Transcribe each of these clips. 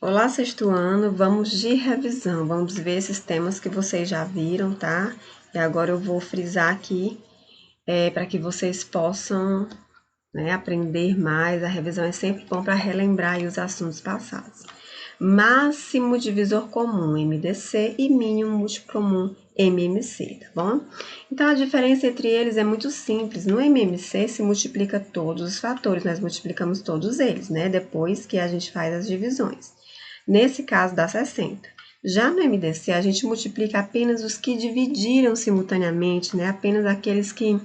Olá, sexto ano, vamos de revisão, vamos ver esses temas que vocês já viram, tá? E agora eu vou frisar aqui para que vocês possam, aprender mais. A revisão é sempre bom para relembrar aí os assuntos passados. Máximo divisor comum, MDC, e mínimo múltiplo comum, MMC, tá bom? Então, a diferença entre eles é muito simples. No MMC se multiplica todos os fatores, nós multiplicamos todos eles, né? Depois que a gente faz as divisões. Nesse caso, dá 60. Já no MDC, a gente multiplica apenas os que dividiram simultaneamente, né? Apenas aqueles que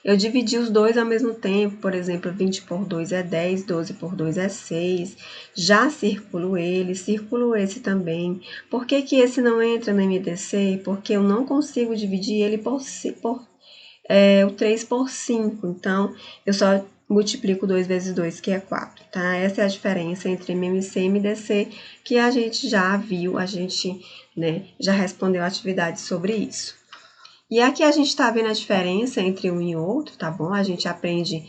eu dividi os dois ao mesmo tempo, por exemplo, 20 por 2 é 10, 12 por 2 é 6. Já circulo esse também. Por que que esse não entra no MDC? Porque eu não consigo dividir ele por o 3 por 5. Então, eu só multiplico 2 vezes 2, que é 4, tá? Essa é a diferença entre MMC e MDC, que a gente já viu, a gente, já respondeu atividades sobre isso. E aqui a gente está vendo a diferença entre um e outro, tá bom? A gente aprende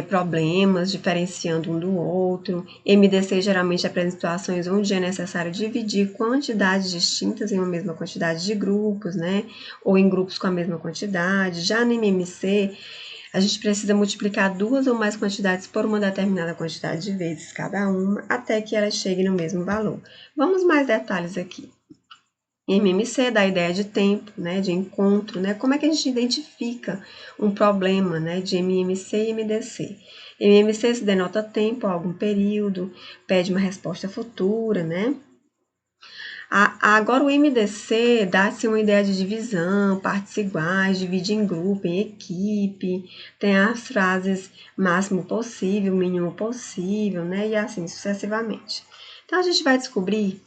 problemas diferenciando um do outro. MDC geralmente apresenta situações onde é necessário dividir quantidades distintas em uma mesma quantidade de grupos, né? Ou em grupos com a mesma quantidade. Já no MMC, a gente precisa multiplicar duas ou mais quantidades por uma determinada quantidade de vezes cada uma, até que elas cheguem no mesmo valor. Vamos mais detalhes aqui. MMC dá a ideia de tempo, né, de encontro, né? Como é que a gente identifica um problema, né, de MMC e MDC? MMC se denota tempo, algum período, pede uma resposta futura, né? Agora o MDC dá-se uma ideia de divisão, partes iguais, divide em grupo, em equipe, tem as frases máximo possível, mínimo possível, né? E assim sucessivamente. Então a gente vai descobrir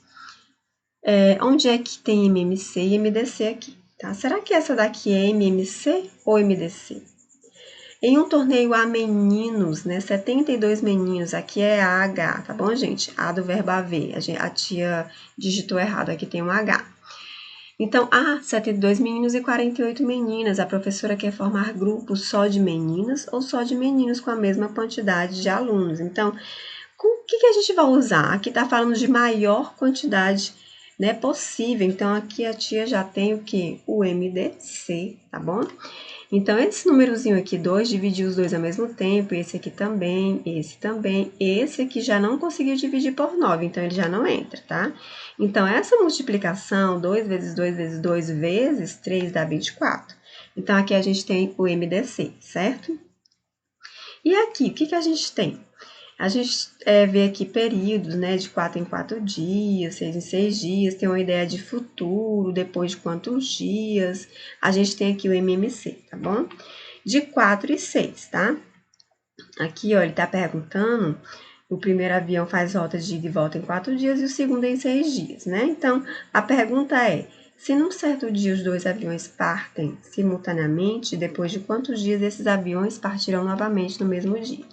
onde é que tem MMC e MDC aqui, tá? Será que essa daqui é MMC ou MDC? Em um torneio a meninos, né? 72 meninos, aqui é AH, tá bom, gente? A do verbo haver, a tia digitou errado, aqui tem um H. Então, 72 meninos e 48 meninas. A professora quer formar grupos só de meninas ou só de meninos com a mesma quantidade de alunos. Então, o que a gente vai usar? Aqui está falando de maior quantidade, né, possível. Então, aqui a tia já tem o que? O MDC, tá bom? Então, esse númerozinho aqui, 2, dividir os dois ao mesmo tempo, esse aqui também, esse aqui já não conseguiu dividir por 9, então ele já não entra, tá? Então, essa multiplicação, 2 vezes 2 vezes 2 vezes 3 dá 24. Então, aqui a gente tem o MDC, certo? E aqui, o que a gente tem? A gente vê aqui períodos, né, de 4 em 4 dias, 6 em 6 dias, tem uma ideia de futuro, depois de quantos dias. A gente tem aqui o MMC, tá bom? De 4 e 6, tá? Aqui, ó, ele tá perguntando, o primeiro avião faz rota de ida e volta em 4 dias e o segundo em 6 dias, né? Então, a pergunta é, se num certo dia os dois aviões partem simultaneamente, depois de quantos dias esses aviões partirão novamente no mesmo dia?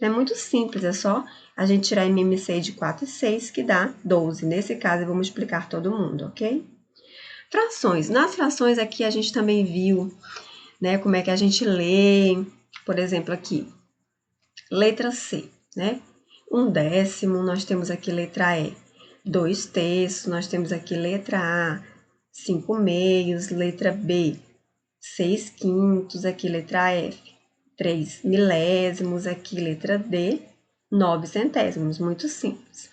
É muito simples, é só a gente tirar MMC de 4 e 6, que dá 12. Nesse caso, eu vou multiplicar todo mundo, ok? Frações. Nas frações aqui a gente também viu, né, como é que a gente lê. Por exemplo, aqui, letra C, né? 1/10, nós temos aqui letra E, 2/3, nós temos aqui letra A, 5/2, letra B, 6/5, aqui letra F, 3 milésimos, aqui letra D, 9 centésimos, muito simples.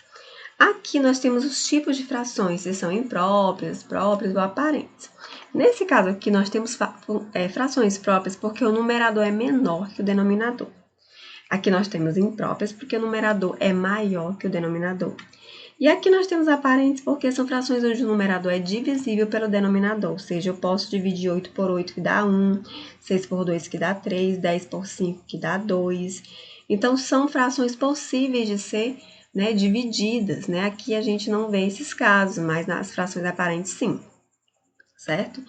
Aqui nós temos os tipos de frações, se são impróprias, próprias ou aparentes. Nesse caso aqui nós temos frações próprias porque o numerador é menor que o denominador. Aqui nós temos impróprias porque o numerador é maior que o denominador. E aqui nós temos aparentes porque são frações onde o numerador é divisível pelo denominador, ou seja, eu posso dividir 8 por 8 que dá 1, 6 por 2 que dá 3, 10 por 5 que dá 2. Então, são frações possíveis de ser, né, divididas, né? Aqui a gente não vê esses casos, mas nas frações aparentes sim, certo?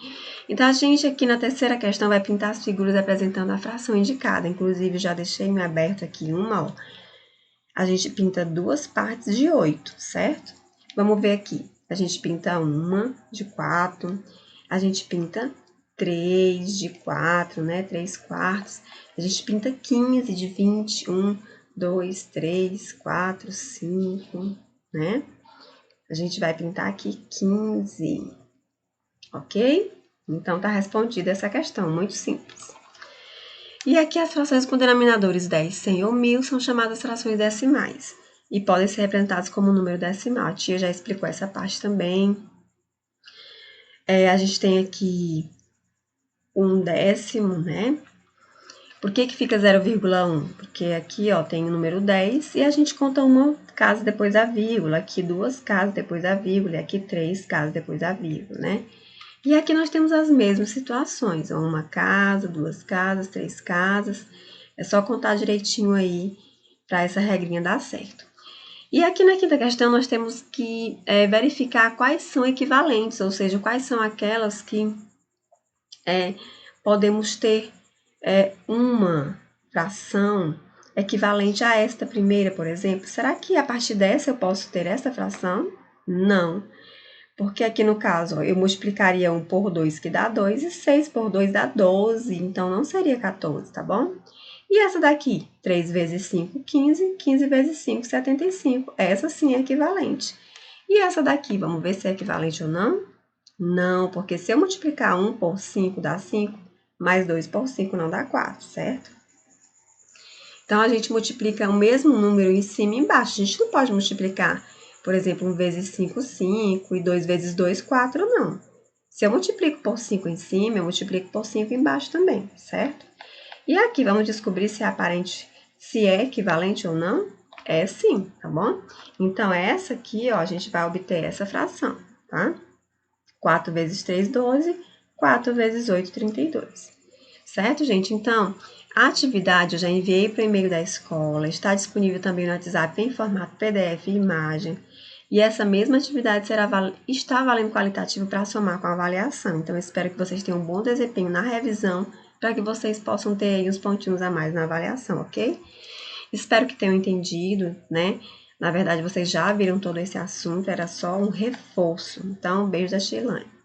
Então, a gente aqui na terceira questão vai pintar as figuras apresentando a fração indicada. Inclusive, já deixei em aberto aqui uma, ó. A gente pinta duas partes de 8, certo? Vamos ver aqui. A gente pinta uma de 4, a gente pinta 3 de 4, né? 3 quartos. A gente pinta 15 de 20, 1, 2, 3, 4, 5. né? A gente vai pintar aqui 15, ok? Então, tá respondida essa questão, muito simples. E aqui as frações com denominadores 10, 100 ou 1000 são chamadas frações decimais e podem ser representadas como número decimal. A tia já explicou essa parte também. A gente tem aqui 1/10, né? Por que fica 0,1? Porque aqui, ó, tem o número 10 e a gente conta uma casa depois da vírgula, aqui 2 casas depois da vírgula e aqui 3 casas depois da vírgula, né? E aqui nós temos as mesmas situações, ó, uma casa, 2 casas, 3 casas. É só contar direitinho aí para essa regrinha dar certo. E aqui na quinta questão nós temos que verificar quais são equivalentes, ou seja, quais são aquelas que podemos ter uma fração equivalente a esta primeira, por exemplo. Será que a partir dessa eu posso ter essa fração? Não. Porque aqui no caso, ó, eu multiplicaria 1 por 2, que dá 2, e 6 por 2 dá 12, então não seria 14, tá bom? E essa daqui, 3 vezes 5, 15, 15 vezes 5, 75. Essa sim é equivalente. E essa daqui, vamos ver se é equivalente ou não? Não, porque se eu multiplicar 1 por 5 dá 5, mais 2 por 5 não dá 4, certo? Então, a gente multiplica o mesmo número em cima e embaixo. A gente não pode multiplicar, por exemplo, 1 vezes 5, 5, e 2 vezes 2, 4, não. Se eu multiplico por 5 em cima, eu multiplico por 5 embaixo também, certo? E aqui, vamos descobrir se é aparente, se é equivalente ou não? É sim, tá bom? Então, essa aqui, ó, a gente vai obter essa fração, tá? 4 vezes 3, 12. 4 vezes 8, 32. Certo, gente? Então, a atividade eu já enviei para o e-mail da escola, está disponível também no WhatsApp em formato PDF e imagem. E essa mesma atividade está valendo qualitativo para somar com a avaliação. Então, eu espero que vocês tenham um bom desempenho na revisão, para que vocês possam ter aí uns pontinhos a mais na avaliação, ok? Espero que tenham entendido, né? Na verdade, vocês já viram todo esse assunto, era só um reforço. Então, beijo da Sheilane.